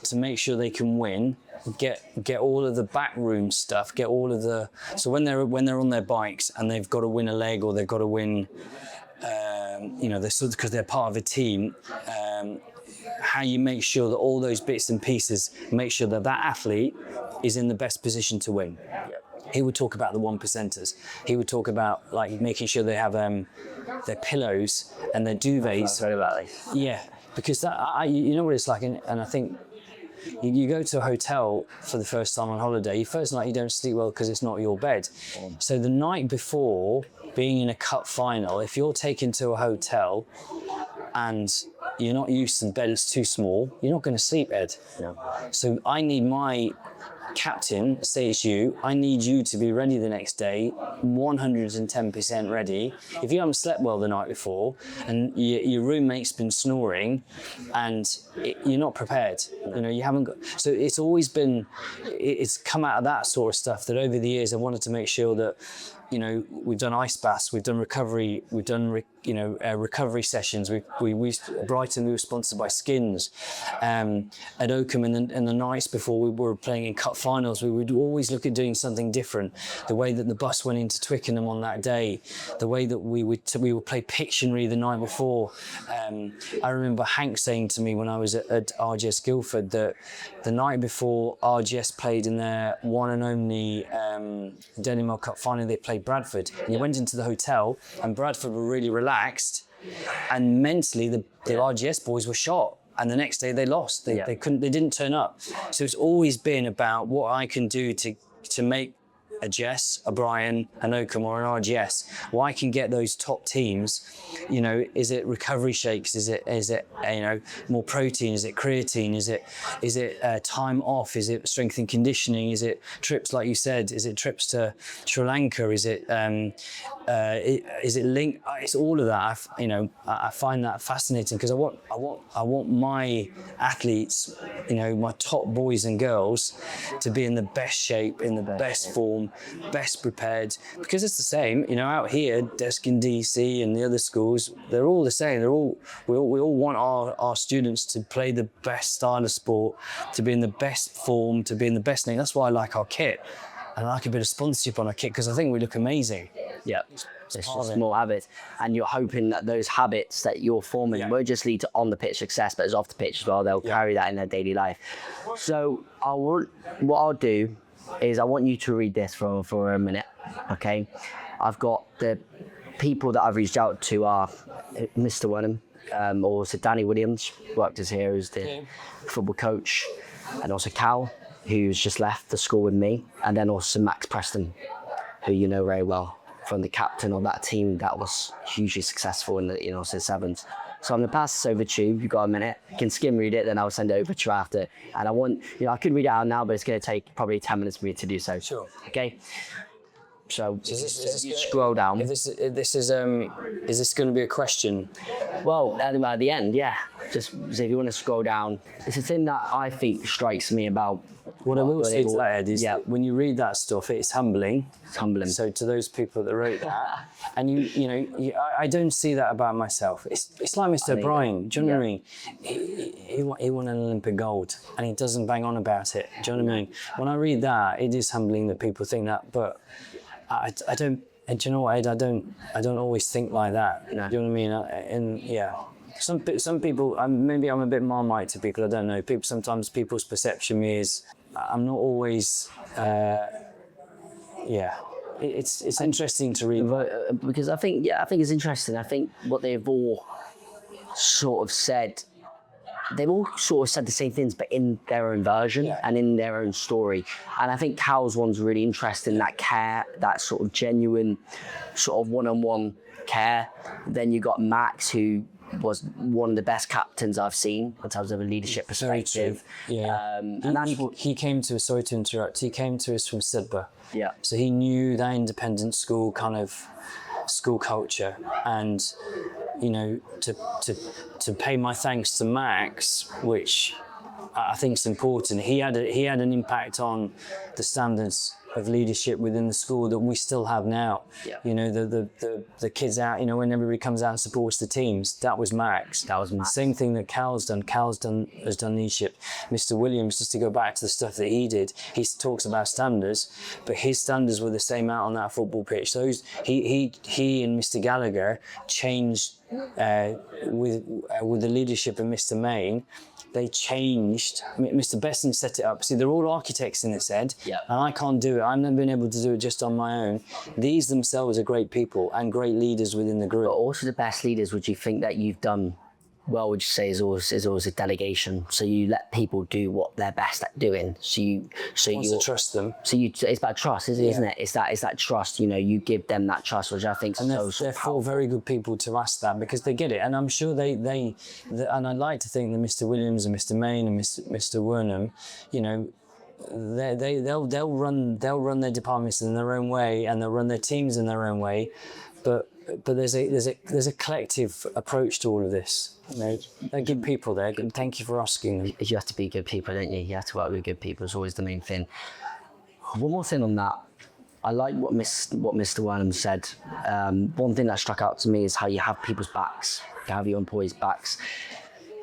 to make sure they can win, get all of the backroom stuff, get all of the, so when they're on their bikes and they've got to win a leg, or they've got to win, you know, because they're part of a team, how you make sure that all those bits and pieces make sure that athlete is in the best position to win. He would talk about the 1%ers. He would talk about like making sure they have their pillows and their duvets. Sorry about this. Yeah, because you know what it's like, and I think you go to a hotel for the first time on holiday. Your first night you don't sleep well because it's not your bed. So the night before, being in a cup final, if you're taken to a hotel and you're not used to the bed, it's too small, you're not going to sleep, Ed. No. So I need my captain, say it's you, I need you to be ready the next day, 110% ready. If you haven't slept well the night before and your roommate's been snoring and you're not prepared, you know, you haven't got, so it's come out of that sort of stuff that over the years I wanted to make sure that we've done ice baths, we've done recovery, we've done recovery sessions. Brighton, we were sponsored by Skins. At Oakham, in the nights before we were playing in cup finals, we would always look at doing something different. The way that the bus went into Twickenham on that day, the way that we would play Pictionary the night before. I remember Hank saying to me when I was at RGS Guildford that the night before RGS played in their one and only Daily Mail Cup final, they played Bradford. And he went into the hotel, and Bradford were really relaxed, and mentally the RGS boys were shot. And the next day they lost. They didn't turn up. So it's always been about what I can do to make a JESS, a Brighton, an Oakham, or an RGS. Well, I can get those top teams. Is it recovery shakes? Is it more protein? Is it creatine? Is it time off? Is it strength and conditioning? Is it trips, like you said? Is it trips to Sri Lanka? Is it linked? It's all of that. I find that fascinating because I want my athletes, my top boys and girls, to be in the best shape, in the best form, best prepared, because it's the same. Out here, Desk in DC and the other schools, they're all the same. We all want our students to play the best style of sport, to be in the best form, to be in the best thing. That's why I like our kit, and I like a bit of sponsorship on our kit because I think we look amazing. Yeah. It's just small habits, and you're hoping that those habits that you're forming won't just lead to on the pitch success, but it's off the pitch as well. They'll carry that in their daily life. So what I'll do is I want you to read this for a minute, okay? I've got the people that I've reached out to are Mr. Wenham, also Danny Williams, worked as here as the football coach, and also Cal, who's just left the school with me, and then also Max Preston, who you know very well, from the captain of that team that was hugely successful in the sevens. So I'm gonna pass this over to you. You've got a minute. You can skim read it, then I'll send it over to you after. And I want, I could read it out now, but it's gonna take probably 10 minutes for me to do so. Sure. Okay. So you scroll down. Is this going to be a question? Well, at the end, yeah. Just if you want to scroll down, it's a thing that I think strikes me about. What I will say to that, Ed, is when you read that stuff, it's humbling. It's humbling. So to those people that wrote that, and I don't see that about myself. It's like Mr. O'Brien. Do you know what I mean? He won an Olympic gold, and he doesn't bang on about it. Do you know what I mean? When I read that, it is humbling that people think that, but I don't. And do you know what, Ed? I don't always think like that. No. Do you know what I mean? Some people, maybe I'm a bit Marmite to people. I don't know. Sometimes people's perception of me is I'm not always. It's interesting to read because I think it's interesting. I think what they've all sort of said. They've all sort of said the same things, but in their own version and in their own story. And I think Cal's one's really interesting, that care, that sort of genuine sort of one-on-one care. Then you got Max, who was one of the best captains I've seen in terms of a leadership perspective. Yeah. He came to us, sorry to interrupt, he came to us from Sidba. Yeah. So he knew that independent school kind of school culture, and to pay my thanks to Max, which I think is important. He had an impact on the standards of leadership within the school that we still have now. Yeah. The kids out, when everybody comes out and supports the teams, that was Max. That was Max. Same thing that Cal's done. Has done leadership. Mr. Williams, just to go back to the stuff that he did, he talks about standards, but his standards were the same out on that football pitch. Those he and Mr. Gallagher changed with the leadership of Mr. Main. They changed. Mr. Besson set it up. See, they're all architects in this, Ed, and I can't do it. I've never been able to do it just on my own. These themselves are great people and great leaders within the group. But also the best leaders, would you think that you've done well, would you say is always a delegation? So you let people do what they're best at doing. So you trust them. So it's about trust, isn't it? It's that trust. You give them that trust, which I think is they're four very good people to ask that, because they get it, and I'm sure they and I'd like to think that Mr. Williams and Mr. Main and Mr. Wernham, they'll run their departments in their own way, and they'll run their teams in their own way, but there's a collective approach to all of this. They're good people there. Thank you for asking them. You have to be good people, don't you? You have to work with good people. It's always the main thing. One more thing on that. I like what Mr. Wernham said. One thing that struck out to me is how you have people's backs, you have your employees' backs.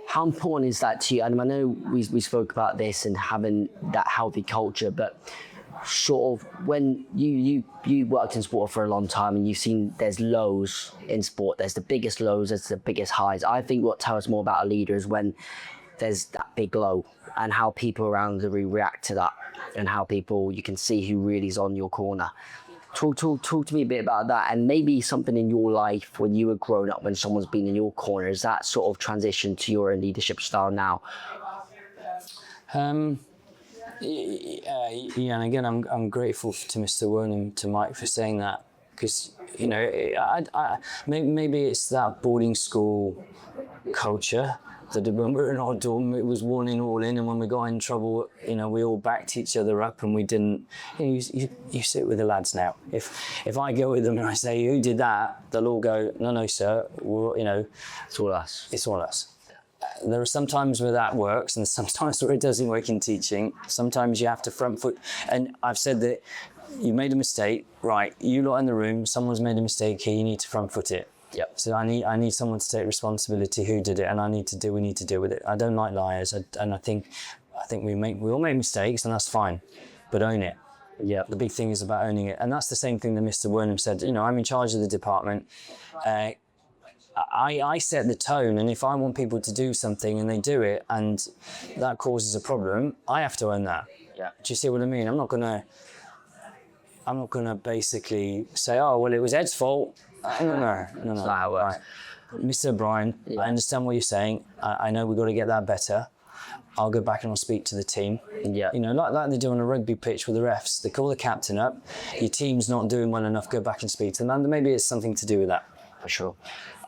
How important is that to you? And I know we spoke about this and having that healthy culture, but sort of when you worked in sport for a long time and you've seen there's lows in sport, there's the biggest lows, there's the biggest highs. I think what tells more about a leader is when there's that big low and how people around the room react to that and how people, you can see who really is on your corner. Talk to me a bit about that, and maybe something in your life when you were growing up when someone's been in your corner. Is that sort of transition to your leadership style now? Yeah, and again, I'm grateful to Mr. Wernham, to Mike for saying that, because you know, maybe it's that boarding school culture that when we were in our dorm, it was one in, all in, and when we got in trouble, you know, we all backed each other up, and we didn't. You know, you sit with the lads now. If I go with them and I say, "Who did that?" they'll all go, "No, sir. Well, you know, it's all us. It's all us." There are some times where that works, and sometimes where it doesn't work in teaching. Sometimes you have to front foot, and I've said that you made a mistake, right? You lot in the room, someone's made a mistake here. You need to front foot it. Yep. So I need someone to take responsibility who did it, and we need to deal with it. I don't like liars, and I think we all make mistakes, and that's fine, but own it. Yeah. The big thing is about owning it, and that's the same thing that Mr. Wernham said. You know, I'm in charge of the department. I set the tone, and if I want people to do something and they do it, and that causes a problem, I have to own that. Yeah. Do you see what I mean? I'm not gonna basically say, "Oh, well, it was Ed's fault." No. That's not how it works. Right. Mr. O'Brien, Yeah. I understand what you're saying. I know we've got to get that better. I'll go back and I'll speak to the team. Yeah. You know, like they do on a rugby pitch with the refs. They call the captain up. Your team's not doing well enough. Go back and speak to them. And maybe it's something to do with that. For sure.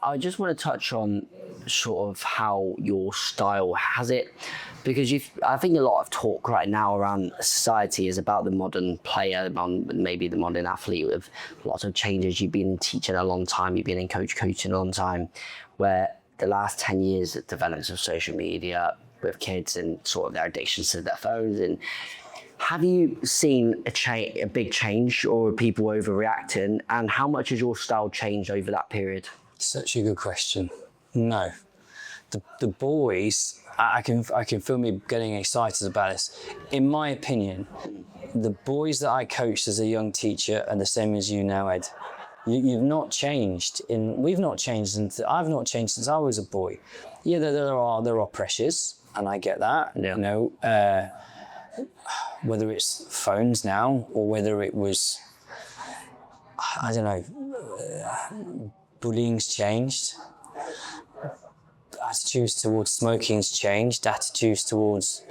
I just want to touch on sort of how your style has it, because I think a lot of talk right now around society is about the modern player, maybe the modern athlete, with lots of changes. You've been teaching a long time, you've been in coaching a long time, where the last 10 years the developments of social media with kids and sort of their addictions to their phones. And have you seen a big change, or are people overreacting, and how much has your style changed over that period? Such a good question. No, the boys, I can feel me getting excited about this. In my opinion, the boys that I coached as a young teacher are the same as you now, Ed. You've not changed. We've not changed, and I've not changed since I was a boy. Yeah, there are pressures, and I get that. Yeah. You know, whether it's phones now or whether it was, I don't know. Bullying's changed. Attitudes towards smoking's changed. Attitudes towards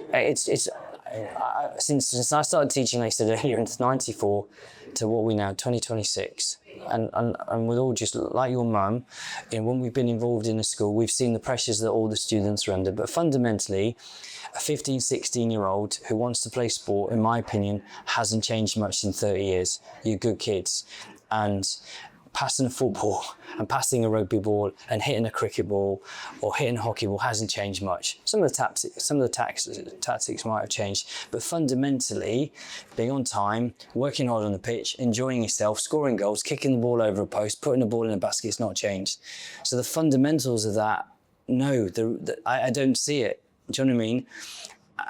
since I started teaching, like I said earlier, in '94 to what we now 2026, and with all, just like your mum, you know, when we've been involved in a school, we've seen the pressures that all the students are under. But fundamentally, a 15, 16-year-old who wants to play sport, in my opinion, hasn't changed much in 30 years. You're good kids, and passing a football and passing a rugby ball and hitting a cricket ball or hitting a hockey ball hasn't changed much. Some of the tactics might have changed, but fundamentally, being on time, working hard on the pitch, enjoying yourself, scoring goals, kicking the ball over a post, putting the ball in a basket, it's not changed. So the fundamentals of that, no, I don't see it. Do you know what I mean?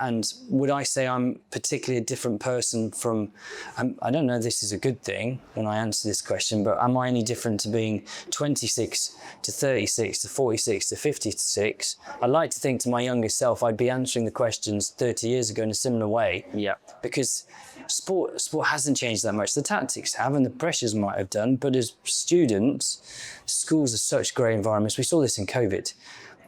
And would I say I'm particularly a different person from, I don't know if this is a good thing when I answer this question, but am I any different to being 26 to 36 to 46 to 56? I'd like to think to my younger self, I'd be answering the questions 30 years ago in a similar way. Yeah. Because sport hasn't changed that much. The tactics have, and the pressures might have done, but as students, schools are such great environments. We saw this in COVID.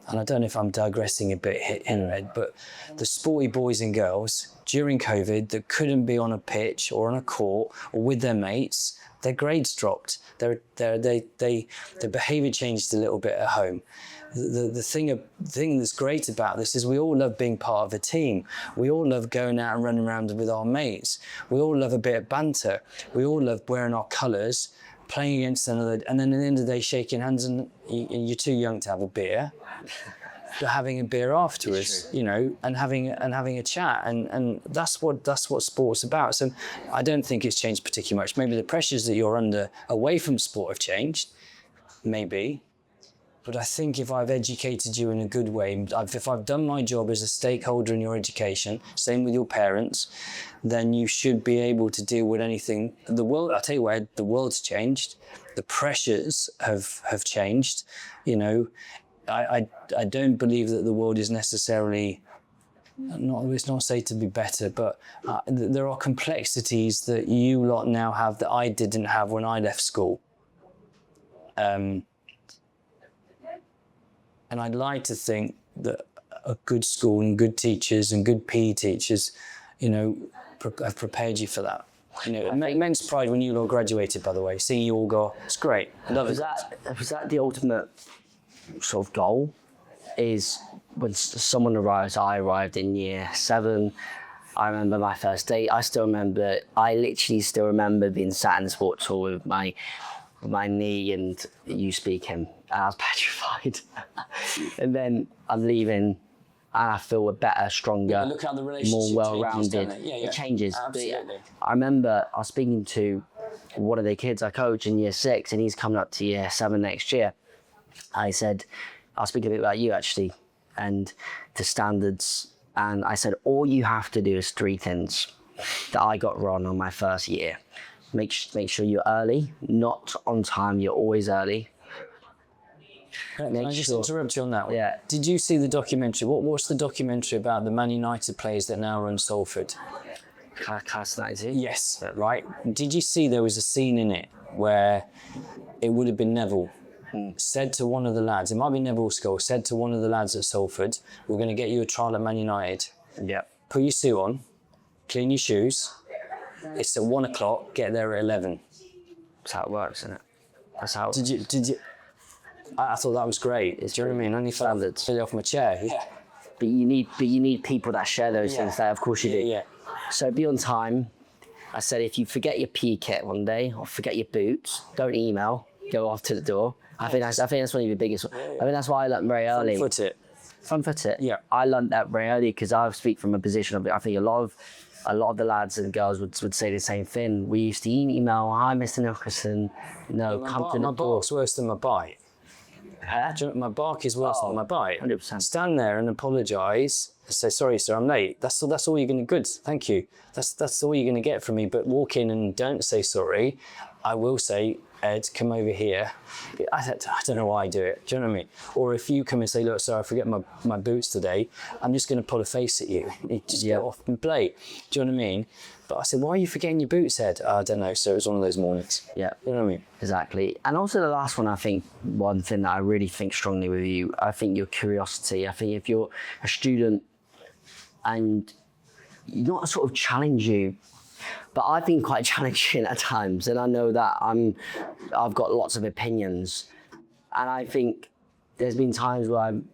And I don't know if I'm digressing a bit here, Ed, but the sporty boys and girls during COVID that couldn't be on a pitch or on a court or with their mates, their grades dropped. Their behaviour changed a little bit at home. The thing that's great about this is we all love being part of a team. We all love going out and running around with our mates. We all love a bit of banter. We all love wearing our colours, playing against another, and then at the end of the day shaking hands, and you're too young to have a beer. but having a beer afterwards, you know, and having a chat, and that's what sport's about. So I don't think it's changed particularly much. Maybe the pressures that you're under away from sport have changed, maybe. But I think if I've educated you in a good way, if I've done my job as a stakeholder in your education, same with your parents, then you should be able to deal with anything. The world, I'll tell you where the world's changed, the pressures have changed. You know, I don't believe that the world is necessarily, it's not say to be better, but there are complexities that you lot now have that I didn't have when I left school. And I'd like to think that a good school and good teachers and good PE teachers, you know, have prepared you for that. You know, immense pride when you all graduated, by the way. Seeing you all go, it's great. I love it. Was that the ultimate sort of goal? Is when someone arrives, I arrived in year 7. I remember my first day. I literally still remember being sat in the sports hall with my knee and you speaking. And I was petrified. And then I'm leaving and I feel a better, stronger, look how the relationship more well-rounded. Changes, yeah. It changes. Absolutely. I remember I was speaking to one of the kids I coach in year 6 and he's coming up to year 7 next year. I said, I was speaking a bit about you actually and the standards. And I said, all you have to do is 3 things that I got wrong on my first year. Make sure you're early, not on time, you're always early. Can I just interrupt you on that one? Yeah. Did you see the documentary? What's the documentary about the Man United players that now run Salford? Class 92? Yes, right. Did you see there was a scene in it where it would have been Neville said to one of the lads, it might be Neville Skull, said to one of the lads at Salford, we're going to get you a trial at Man United. Yeah. Put your suit on, clean your shoes. It's at 1 o'clock, get there at 11. That's how it works, isn't it? That's how... Did you... I thought that was great. Do you know what I mean? Only standards. Fell off my chair. Yeah. But you need people that share those things there. Of course you do. Yeah. So be on time. I said, if you forget your PE kit one day or forget your boots, don't email, go off to the door. I think that's one of the biggest. I think that's why I learned very early. Front foot it. Yeah. I learned that very early because I speak from a position of, I think a lot of the lads and girls would say the same thing. We used to email, hi Mr. Nicholson, no, come to the door. My bark's worse than my bite. My bark is worse than my bite. 100%. Stand there and apologise. Say, sorry sir, I'm late. That's all you're going to, good, thank you. That's all you're going to get from me. But walk in and don't say sorry. I will say, Ed, come over here. I don't know why I do it. Do you know what I mean? Or if you come and say, look, sir, I forget my boots today, I'm just going to pull a face at you. You just get off and play. Do you know what I mean? But I said, why are you forgetting your boots, Ed? I don't know, sir. It was one of those mornings. Yeah. You know what I mean? Exactly. And also the last one, I think, one thing that I really think strongly with you, I think your curiosity. I think if you're a student and not sort of challenge you, but I've been quite challenging at times, and I know that I've got lots of opinions, and I think there's been times where I'm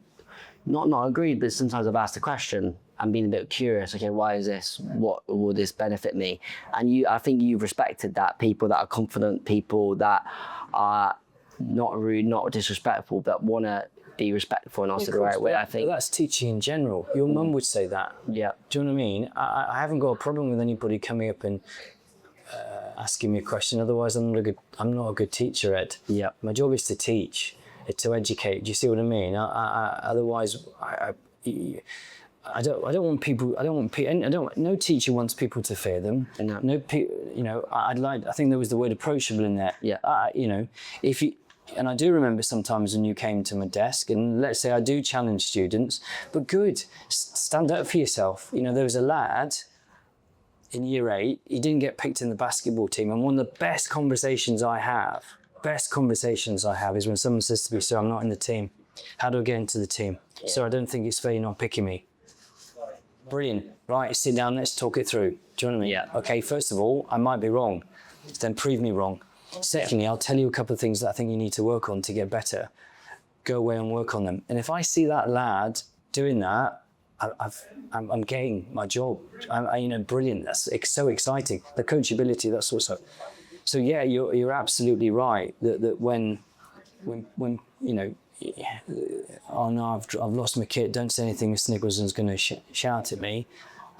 not agreed, but sometimes I've asked a question and been a bit curious. Okay, why is this? What will this benefit me? And I think you've respected that. People that are confident, people that are not rude, not disrespectful, that want to be respectful and also the right way. I think that's teaching in general. Your mum would say that. Yeah. Do you know what I mean? I haven't got a problem with anybody coming up and asking me a question. Otherwise, I'm not a good teacher, Ed. Yeah. My job is to teach, to educate. Do you see what I mean? Otherwise, I don't want people. No teacher wants people to fear them. No. You know, I think there was the word approachable in there. Yeah. You know, if you. And I do remember sometimes when you came to my desk, and let's say I do challenge students, but good, stand up for yourself. You know, there was a lad in year 8, he didn't get picked in the basketball team, and one of the best conversations I have is when someone says to me, sir, I'm not in the team. How do I get into the team? Yeah. Sir, I don't think it's fair you're not picking me. Brilliant. Right, sit down, let's talk it through. Do you know what I mean? Yeah. Okay, first of all, I might be wrong. Then prove me wrong. Secondly, I'll tell you a couple of things that I think you need to work on to get better. Go away and work on them. And if I see that lad doing that, I'm getting my job. Brilliant. That's so exciting. The coachability, that's also. So yeah, you're absolutely right. That when you know, oh no, I've lost my kit, don't say anything, Mr. Nicholson's going to shout at me.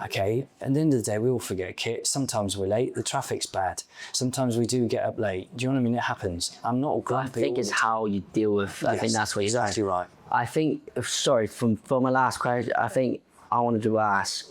Okay, at the end of the day, we all forget kit. Sometimes we're late, the traffic's bad. Sometimes we do get up late. Do you know what I mean? It happens. I'm not grumpy. I think it's how you deal with, I think that's what you're exactly right. I think, sorry, for my last question, I think I wanted to ask,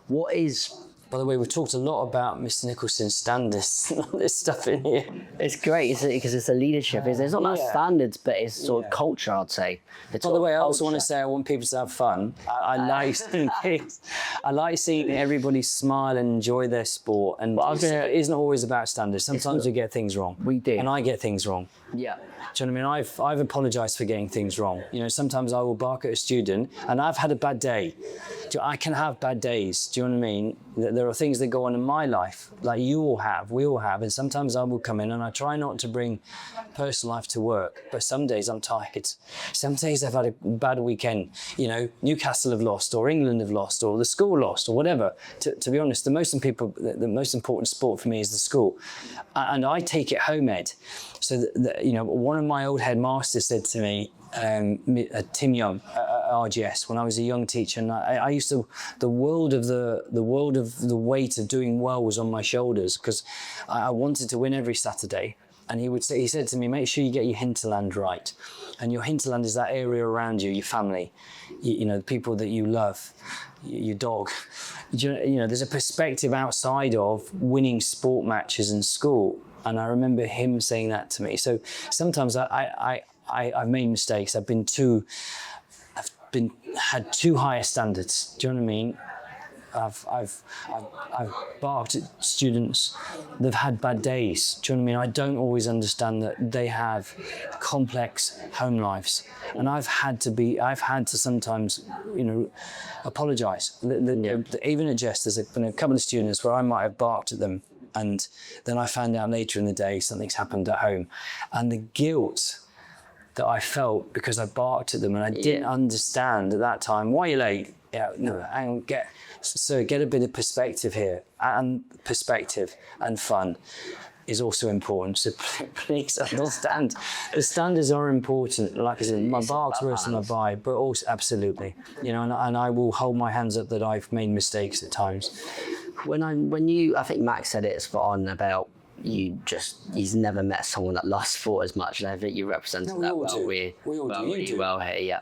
what is... By the way, we've talked a lot about Mr. Nicholson's standards and all this stuff in here. It's great because it's a leadership. It's not about standards, but it's sort of culture, I'd say. By the way, I also want to say I want people to have fun. I like seeing kids. I like seeing everybody smile and enjoy their sport. And it isn't always about standards. Sometimes we get things wrong. We do. And I get things wrong. Yeah. Do you know what I mean? I've apologised for getting things wrong. You know, sometimes I will bark at a student and I've had a bad day. I can have bad days. Do you know what I mean? There are things that go on in my life, like you all have, we all have, and sometimes I will come in and I try not to bring personal life to work, but some days I'm tired. Some days I've had a bad weekend. You know, Newcastle have lost, or England have lost, or the school lost, or whatever. To be honest, the most important sport for me is the school. And I take it home, Ed. So, you know, one of my old headmasters said to me, Tim Young at RGS, when I was a young teacher, and I used to, the world of the weight of doing well was on my shoulders, because I wanted to win every Saturday. And he said to me, make sure you get your hinterland right. And your hinterland is that area around you, your family, you know, the people that you love, your dog. You know, there's a perspective outside of winning sport matches in school. And I remember him saying that to me. So sometimes I've made mistakes. I've had too high standards. Do you know what I mean? I've barked at students that've had bad days. Do you know what I mean? I don't always understand that they have complex home lives, and I've had to sometimes, you know, apologise. Even at JESS, there's been a couple of students where I might have barked at them, and then I found out later in the day something's happened at home, and the guilt that I felt because I barked at them and I didn't understand at that time, why are you late? Yeah, no, and get a bit of perspective here, and perspective and fun is also important. So please understand, the standards are important. Like I said, my bark's worse than my bite, but also absolutely, you know, and I will hold my hands up that I've made mistakes at times. I think Max said it spot on about he's never met someone that loves sport as much, and I think you represented that well. We all do. Really well here, yeah.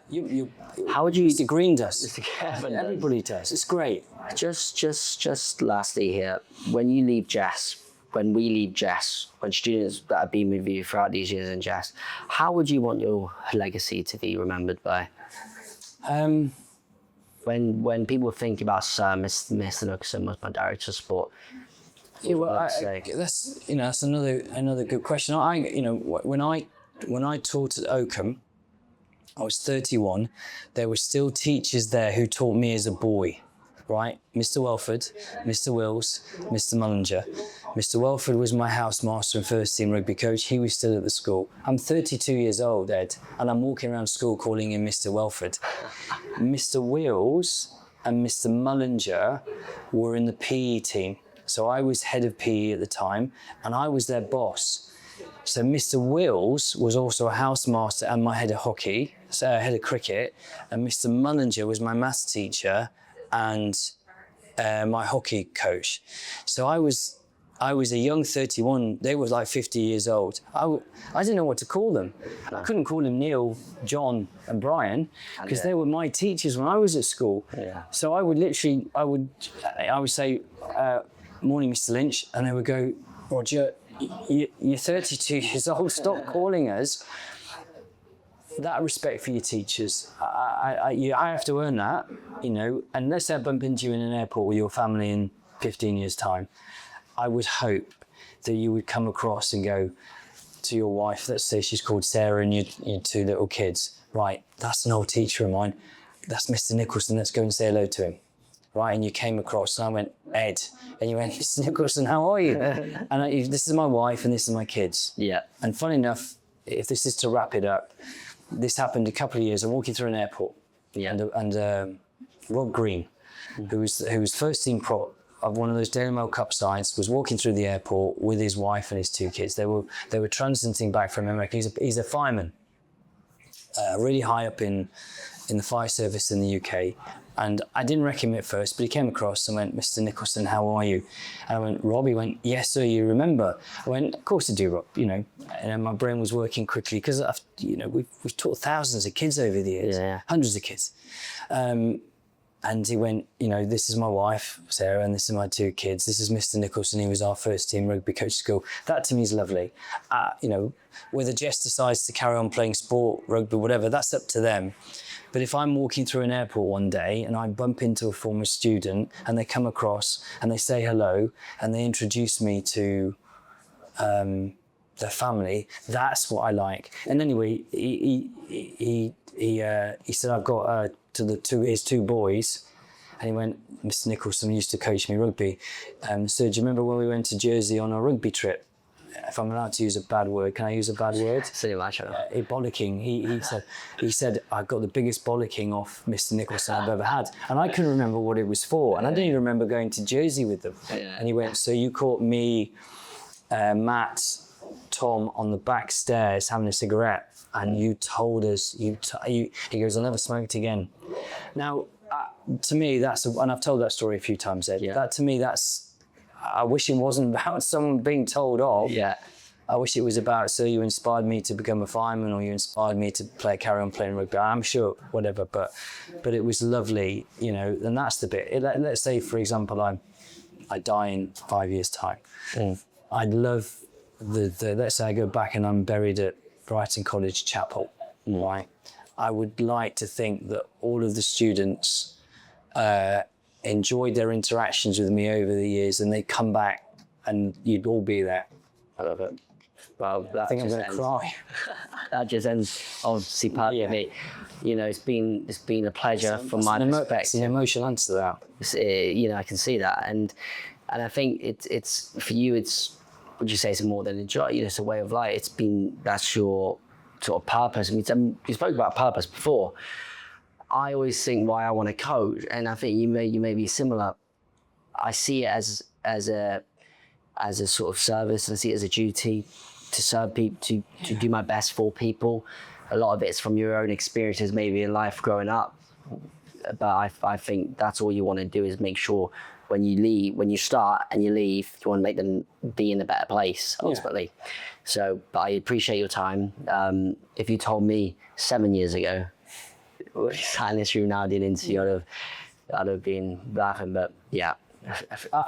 How would you? Mr. Green does. Everybody does. It's great. Just lastly here, when we leave JESS, when students that have been with you throughout these years in JESS, how would you want your legacy to be remembered by? When people think about Mr. Nicholson was my director of sport. Yeah, well, that's another good question. When I taught at Oakham, I was 31. There were still teachers there who taught me as a boy, right? Mr. Welford, Mr. Wills, Mr. Mullinger. Mr. Welford was my housemaster and first team rugby coach. He was still at the school. I'm 32 years old, Ed, and I'm walking around school calling him Mr. Welford. Mr. Wills and Mr. Mullinger were in the PE team. So I was head of PE at the time, and I was their boss. So Mr. Wills was also a housemaster and my head of hockey, so head of cricket, and Mr. Mullinger was my maths teacher and my hockey coach. So I was a young 31. They were like 50 years old. I didn't know what to call them. I couldn't call them Neil, John, and Brian because they were my teachers when I was at school. Yeah. So I would say, morning, Mr. Lynch, and they would go, Roger, you're 32 years old, stop calling us. That respect for your teachers, I have to earn that, you know, and let's say I bump into you in an airport with your family in 15 years' time. I would hope that you would come across and go to your wife, let's say she's called Sarah and your two little kids, right, that's an old teacher of mine, that's Mr. Nicholson, let's go and say hello to him. Right, and you came across, and I went, Ed, and you went, Mr. Nicholson, how are you? And this is my wife, and this is my kids. Yeah. And funny enough, if this is to wrap it up, this happened a couple of years. I'm walking through an airport, and Rob Green, who was first team prop of one of those Daily Mail Cup sides, was walking through the airport with his wife and his two kids. They were transiting back from America. He's a fireman. really high up in the fire service in the UK. And I didn't recognise him at first, but he came across and went, "Mr. Nicholson, how are you?" And I went, "Rob." He went, "Yes, sir, you remember?" I went, "Of course I do, Rob," you know. And then my brain was working quickly because, you know, we've taught thousands of kids over the years, hundreds of kids. And he went, "You know, this is my wife, Sarah, and this is my 2 kids. This is Mr. Nicholson. He was our first team rugby coach at school." That to me is lovely. You know, whether JESS decides to carry on playing sport, rugby, whatever, that's up to them. But if I'm walking through an airport one day and I bump into a former student and they come across and they say hello and they introduce me to their family, that's what I like. And anyway, he said, "I've got his 2 boys." And he went, "Mr. Nicholson used to coach me rugby. So do you remember when we went to Jersey on a rugby trip?" If I'm allowed to use a bad word, can I use a bad word? Bollocking. He said, "I got the biggest bollocking off Mr. Nicholson I've ever had." And I couldn't remember what it was for. And I didn't even remember going to Jersey with them. And he went, "So you caught me, Matt, Tom on the back stairs having a cigarette, and you told us, he goes, 'I'll never smoke it again.'" Now, to me, and I've told that story a few times, Ed. That to me, I wish it wasn't about someone being told off. I wish it was about, "So you inspired me to become a fireman, or you inspired me to carry on playing rugby." I'm sure, whatever, but it was lovely, you know, and that's the bit. Let's say, for example, I die in 5 years' time. I'd love let's say I go back and I'm buried at Brighton College Chapel, right? I would like to think that all of the students enjoyed their interactions with me over the years, and they come back and you'd all be there. I love it. Well, I think I'm going to cry. That just ends obviously perfectly. You know, it's been a pleasure from my perspective. It's an emotional answer to that. You know, I can see that, and I think it's for you. Would you say it's more than a job? You know, it's a way of life. That's your sort of purpose. I mean, you spoke about purpose before. I always think why I want to coach, and I think you may be similar. I see it as a sort of service. I see it as a duty to serve people, to do my best for people. A lot of it's from your own experiences, maybe in life growing up. But I think that's all you want to do is make sure when you start and you leave, you want to make them be in a better place ultimately. So, but I appreciate your time. If you told me 7 years ago, sat in this room now doing an interview, I'd have been laughing. But yeah,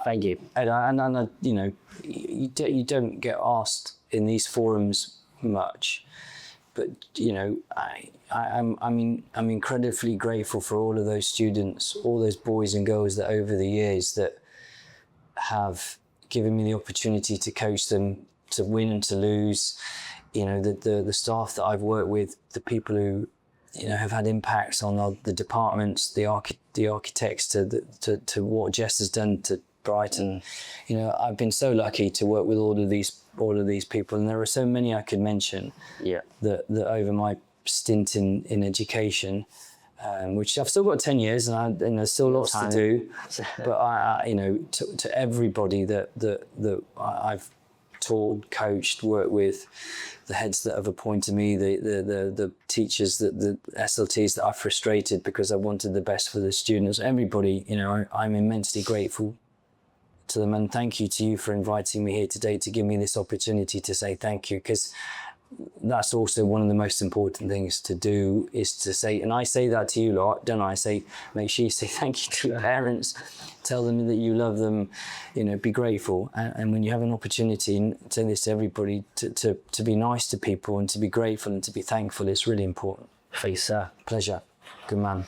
thank you. And you know, you don't get asked in these forums much, but you know, I'm incredibly grateful for all of those students, all those boys and girls that over the years that have given me the opportunity to coach them, to win and to lose. You know, the staff that I've worked with, the people who, you know, have had impacts on the departments, the architects, to what JESS has done to Brighton. You know, I've been so lucky to work with all of these people, and there are so many I could mention. That over my stint in education, which I've still got 10 years, and there's still lots to do. But I you know, to everybody that I've taught, coached, worked with, the heads that have appointed me, the teachers, the SLTs that I've frustrated because I wanted the best for the students, everybody, you know, I'm immensely grateful to them, and thank you to you for inviting me here today to give me this opportunity to say thank you, because that's also one of the most important things to do, is to say, and I say that to you lot, don't I? Say, make sure you say thank you to your parents, tell them that you love them, you know, be grateful. And when you have an opportunity, and say this to everybody, to be nice to people and to be grateful and to be thankful, it's really important. Thank you, sir. Pleasure. Good man.